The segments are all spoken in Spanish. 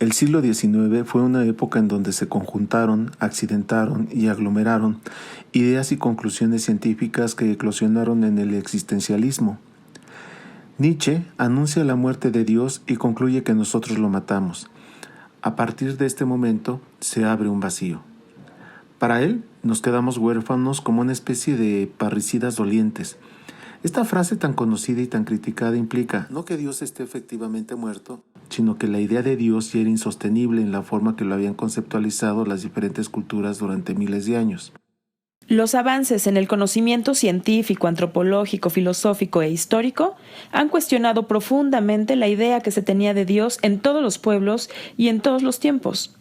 El siglo XIX fue una época en donde se conjuntaron, accidentaron y aglomeraron ideas y conclusiones científicas que eclosionaron en el existencialismo. Nietzsche anuncia la muerte de Dios y concluye que nosotros lo matamos. A partir de este momento se abre un vacío. Para él, nos quedamos huérfanos como una especie de parricidas dolientes. Esta frase tan conocida y tan criticada implica no que Dios esté efectivamente muerto, sino que la idea de Dios ya era insostenible en la forma que lo habían conceptualizado las diferentes culturas durante miles de años. Los avances en el conocimiento científico, antropológico, filosófico e histórico han cuestionado profundamente la idea que se tenía de Dios en todos los pueblos y en todos los tiempos.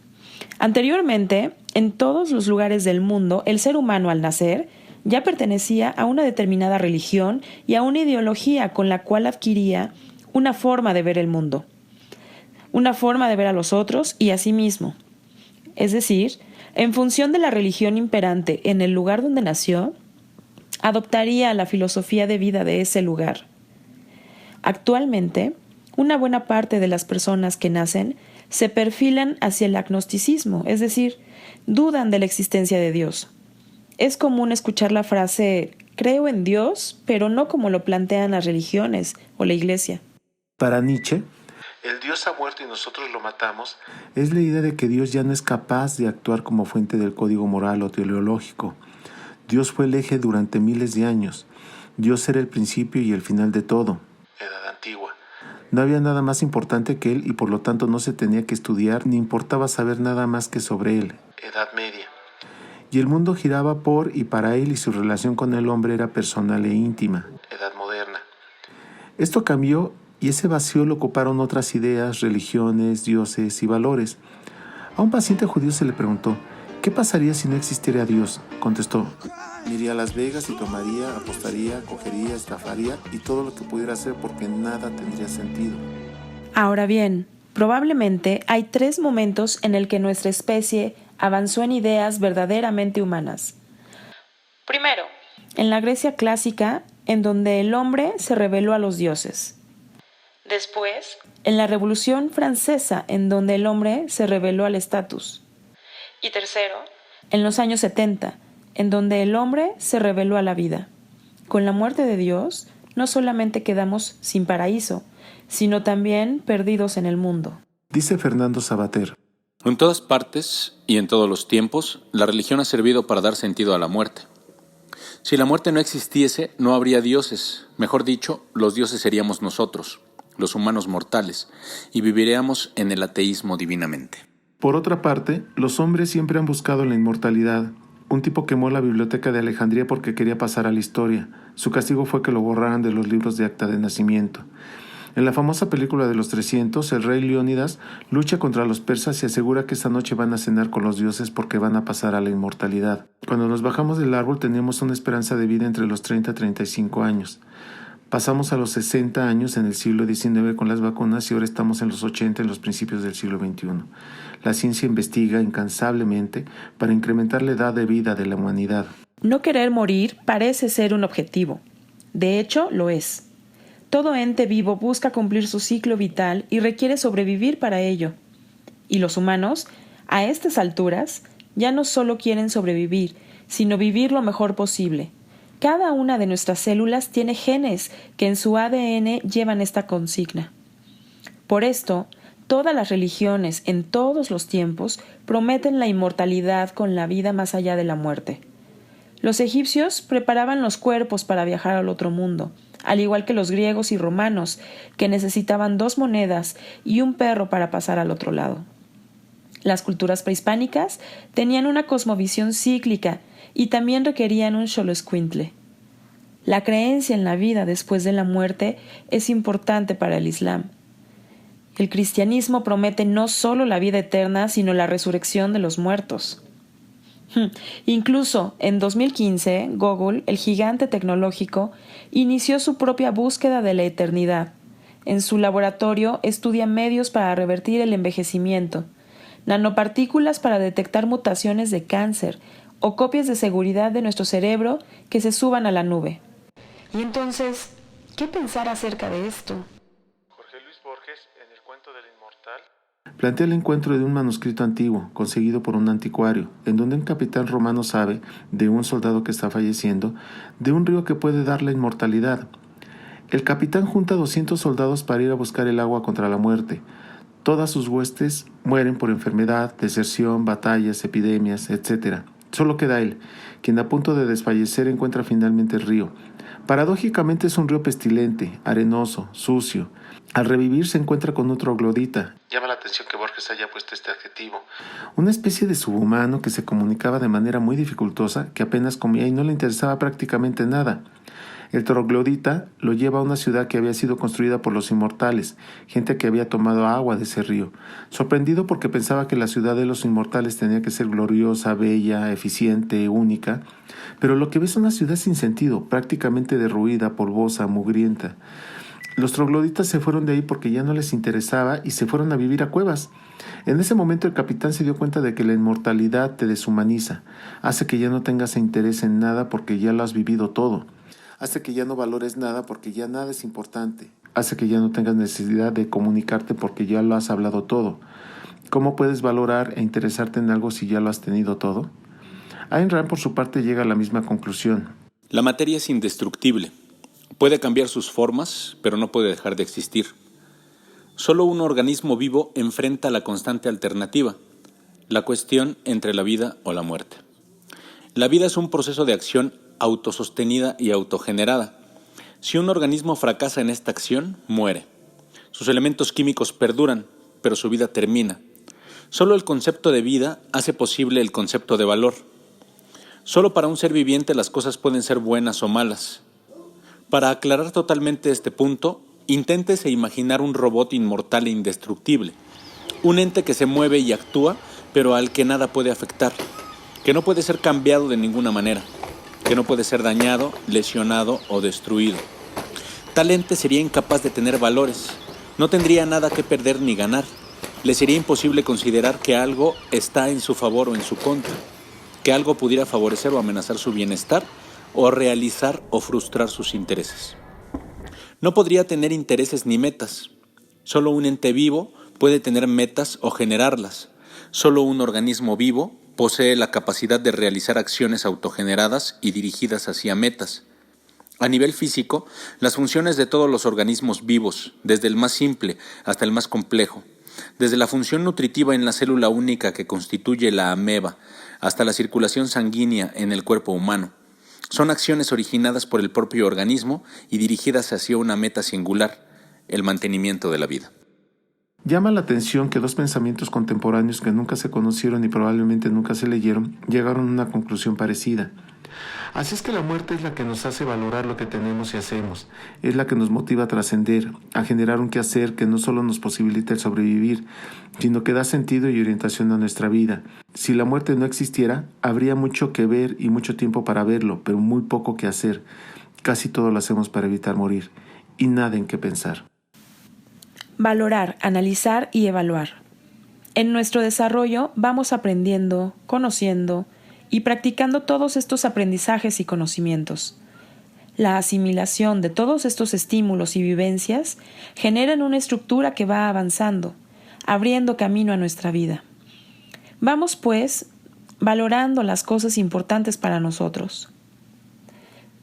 Anteriormente, en todos los lugares del mundo, el ser humano al nacer ya pertenecía a una determinada religión y a una ideología con la cual adquiría una forma de ver el mundo, una forma de ver a los otros y a sí mismo. Es decir, en función de la religión imperante en el lugar donde nació, adoptaría la filosofía de vida de ese lugar. Actualmente, una buena parte de las personas que nacen se perfilan hacia el agnosticismo, es decir, dudan de la existencia de Dios. Es común escuchar la frase «creo en Dios», pero no como lo plantean las religiones o la iglesia. Para Nietzsche, el Dios ha muerto y nosotros lo matamos, es la idea de que Dios ya no es capaz de actuar como fuente del código moral o teleológico. Dios fue el eje durante miles de años. Dios era el principio y el final de todo. Edad antigua. No había nada más importante que él y por lo tanto no se tenía que estudiar ni importaba saber nada más que sobre él. Edad media. Y el mundo giraba por y para él y su relación con el hombre era personal e íntima. Edad moderna. Esto cambió y ese vacío lo ocuparon otras ideas, religiones, dioses y valores. A un paciente judío se le preguntó, ¿qué pasaría si no existiera Dios? Contestó, iría a Las Vegas y tomaría, apostaría, cogería, estafaría y todo lo que pudiera hacer porque nada tendría sentido. Ahora bien, probablemente hay 3 momentos en el que nuestra especie avanzó en ideas verdaderamente humanas. Primero, en la Grecia clásica, en donde el hombre se rebeló a los dioses. Después, en la Revolución Francesa, en donde el hombre se rebeló al estatus. Y tercero, en los años 70, en donde el hombre se rebeló a la vida. Con la muerte de Dios, no solamente quedamos sin paraíso, sino también perdidos en el mundo. Dice Fernando Sabater. En todas partes y en todos los tiempos, la religión ha servido para dar sentido a la muerte. Si la muerte no existiese, no habría dioses. Mejor dicho, los dioses seríamos nosotros, los humanos mortales, y viviríamos en el ateísmo divinamente. Por otra parte, los hombres siempre han buscado la inmortalidad. Un tipo quemó la biblioteca de Alejandría porque quería pasar a la historia. Su castigo fue que lo borraran de los libros de acta de nacimiento. En la famosa película de los 300, el rey Leónidas lucha contra los persas y asegura que esta noche van a cenar con los dioses porque van a pasar a la inmortalidad. Cuando nos bajamos del árbol teníamos una esperanza de vida entre los 30 y 35 años. Pasamos a los 60 años en el siglo XIX con las vacunas y ahora estamos en los 80 en los principios del siglo XXI. La ciencia investiga incansablemente para incrementar la edad de vida de la humanidad. No querer morir parece ser un objetivo. De hecho, lo es. Todo ente vivo busca cumplir su ciclo vital y requiere sobrevivir para ello. Y los humanos, a estas alturas, ya no solo quieren sobrevivir, sino vivir lo mejor posible. Cada una de nuestras células tiene genes que en su ADN llevan esta consigna. Por esto, todas las religiones en todos los tiempos prometen la inmortalidad con la vida más allá de la muerte. Los egipcios preparaban los cuerpos para viajar al otro mundo, al igual que los griegos y romanos, que necesitaban 2 monedas y un perro para pasar al otro lado. Las culturas prehispánicas tenían una cosmovisión cíclica y también requerían un xoloescuintle. La creencia en la vida después de la muerte es importante para el Islam. El cristianismo promete no solo la vida eterna, sino la resurrección de los muertos. Incluso en 2015, Google, el gigante tecnológico, inició su propia búsqueda de la eternidad. En su laboratorio estudia medios para revertir el envejecimiento, nanopartículas para detectar mutaciones de cáncer o copias de seguridad de nuestro cerebro que se suban a la nube. Y entonces, ¿qué pensar acerca de esto? Jorge Luis Borges, en El cuento del inmortal, plantea el encuentro de un manuscrito antiguo, conseguido por un anticuario, en donde un capitán romano sabe, de un soldado que está falleciendo, de un río que puede dar la inmortalidad. El capitán junta 200 soldados para ir a buscar el agua contra la muerte. Todas sus huestes mueren por enfermedad, deserción, batallas, epidemias, etc. Solo queda él, quien a punto de desfallecer encuentra finalmente el río. Paradójicamente es un río pestilente, arenoso, sucio. Al revivir se encuentra con un troglodita. Llama la atención que Borges haya puesto este adjetivo. Una especie de subhumano que se comunicaba de manera muy dificultosa, que apenas comía y no le interesaba prácticamente nada. El troglodita lo lleva a una ciudad que había sido construida por los inmortales, gente que había tomado agua de ese río. Sorprendido porque pensaba que la ciudad de los inmortales tenía que ser gloriosa, bella, eficiente, única, pero lo que ve es una ciudad sin sentido, prácticamente derruida, polvosa, mugrienta. Los trogloditas se fueron de ahí porque ya no les interesaba y se fueron a vivir a cuevas. En ese momento el capitán se dio cuenta de que la inmortalidad te deshumaniza, hace que ya no tengas interés en nada porque ya lo has vivido todo. Hace que ya no valores nada porque ya nada es importante. Hace que ya no tengas necesidad de comunicarte porque ya lo has hablado todo. ¿Cómo puedes valorar e interesarte en algo si ya lo has tenido todo? Ayn Rand, por su parte, llega a la misma conclusión. La materia es indestructible. Puede cambiar sus formas, pero no puede dejar de existir. Solo un organismo vivo enfrenta la constante alternativa, la cuestión entre la vida o la muerte. La vida es un proceso de acción autosostenida y autogenerada. Si un organismo fracasa en esta acción, muere. Sus elementos químicos perduran, pero su vida termina. Solo el concepto de vida hace posible el concepto de valor. Solo para un ser viviente las cosas pueden ser buenas o malas. Para aclarar totalmente este punto, inténtese imaginar un robot inmortal e indestructible, un ente que se mueve y actúa, pero al que nada puede afectar, que no puede ser cambiado de ninguna manera, que no puede ser dañado, lesionado o destruido. Tal ente sería incapaz de tener valores, no tendría nada que perder ni ganar, le sería imposible considerar que algo está en su favor o en su contra, que algo pudiera favorecer o amenazar su bienestar, o realizar o frustrar sus intereses. No podría tener intereses ni metas. Solo un ente vivo puede tener metas o generarlas. Solo un organismo vivo posee la capacidad de realizar acciones autogeneradas y dirigidas hacia metas. A nivel físico, las funciones de todos los organismos vivos, desde el más simple hasta el más complejo, desde la función nutritiva en la célula única que constituye la ameba hasta la circulación sanguínea en el cuerpo humano, son acciones originadas por el propio organismo y dirigidas hacia una meta singular, el mantenimiento de la vida. Llama la atención que dos pensamientos contemporáneos que nunca se conocieron y probablemente nunca se leyeron, llegaron a una conclusión parecida. Así es que la muerte es la que nos hace valorar lo que tenemos y hacemos, es la que nos motiva a trascender, a generar un quehacer que no solo nos posibilita el sobrevivir, sino que da sentido y orientación a nuestra vida. Si la muerte no existiera, habría mucho que ver y mucho tiempo para verlo, pero muy poco que hacer. Casi todo lo hacemos para evitar morir, y nada en qué pensar. Valorar, analizar y evaluar. En nuestro desarrollo vamos aprendiendo, conociendo y practicando todos estos aprendizajes y conocimientos. La asimilación de todos estos estímulos y vivencias generan una estructura que va avanzando, abriendo camino a nuestra vida. Vamos, pues, valorando las cosas importantes para nosotros.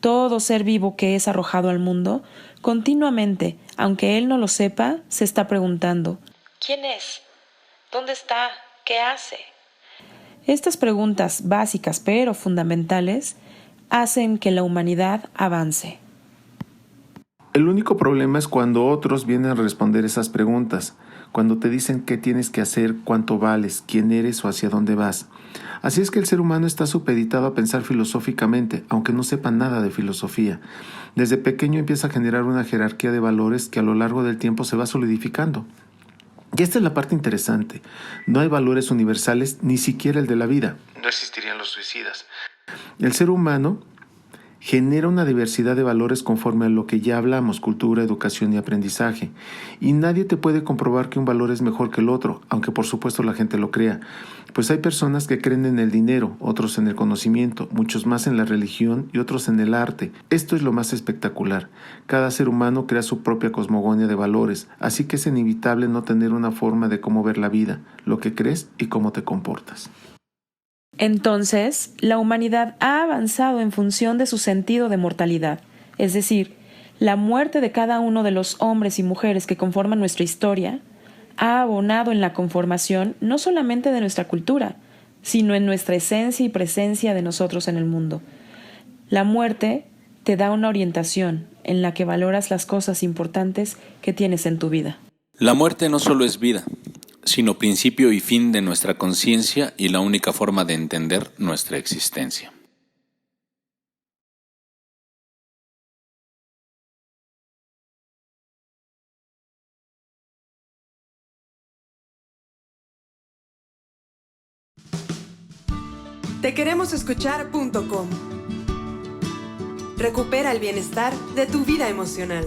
Todo ser vivo que es arrojado al mundo, continuamente, aunque él no lo sepa, se está preguntando: ¿quién es? ¿Dónde está? ¿Qué hace? Estas preguntas básicas pero fundamentales hacen que la humanidad avance. El único problema es cuando otros vienen a responder esas preguntas, cuando te dicen qué tienes que hacer, cuánto vales, quién eres o hacia dónde vas. Así es que el ser humano está supeditado a pensar filosóficamente, aunque no sepa nada de filosofía. Desde pequeño empieza a generar una jerarquía de valores que a lo largo del tiempo se va solidificando. Y esta es la parte interesante. No hay valores universales, ni siquiera el de la vida. No existirían los suicidas. El ser humano Genera una diversidad de valores conforme a lo que ya hablamos, cultura, educación y aprendizaje. Y nadie te puede comprobar que un valor es mejor que el otro, aunque por supuesto la gente lo crea. Pues hay personas que creen en el dinero, otros en el conocimiento, muchos más en la religión y otros en el arte. Esto es lo más espectacular. Cada ser humano crea su propia cosmogonía de valores, así que es inevitable no tener una forma de cómo ver la vida, lo que crees y cómo te comportas. Entonces, la humanidad ha avanzado en función de su sentido de mortalidad, es decir, la muerte de cada uno de los hombres y mujeres que conforman nuestra historia ha abonado en la conformación no solamente de nuestra cultura, sino en nuestra esencia y presencia de nosotros en el mundo. La muerte te da una orientación en la que valoras las cosas importantes que tienes en tu vida. La muerte no solo es vida, sino principio y fin de nuestra conciencia y la única forma de entender nuestra existencia. Tequeremosescuchar.com. Recupera el bienestar de tu vida emocional.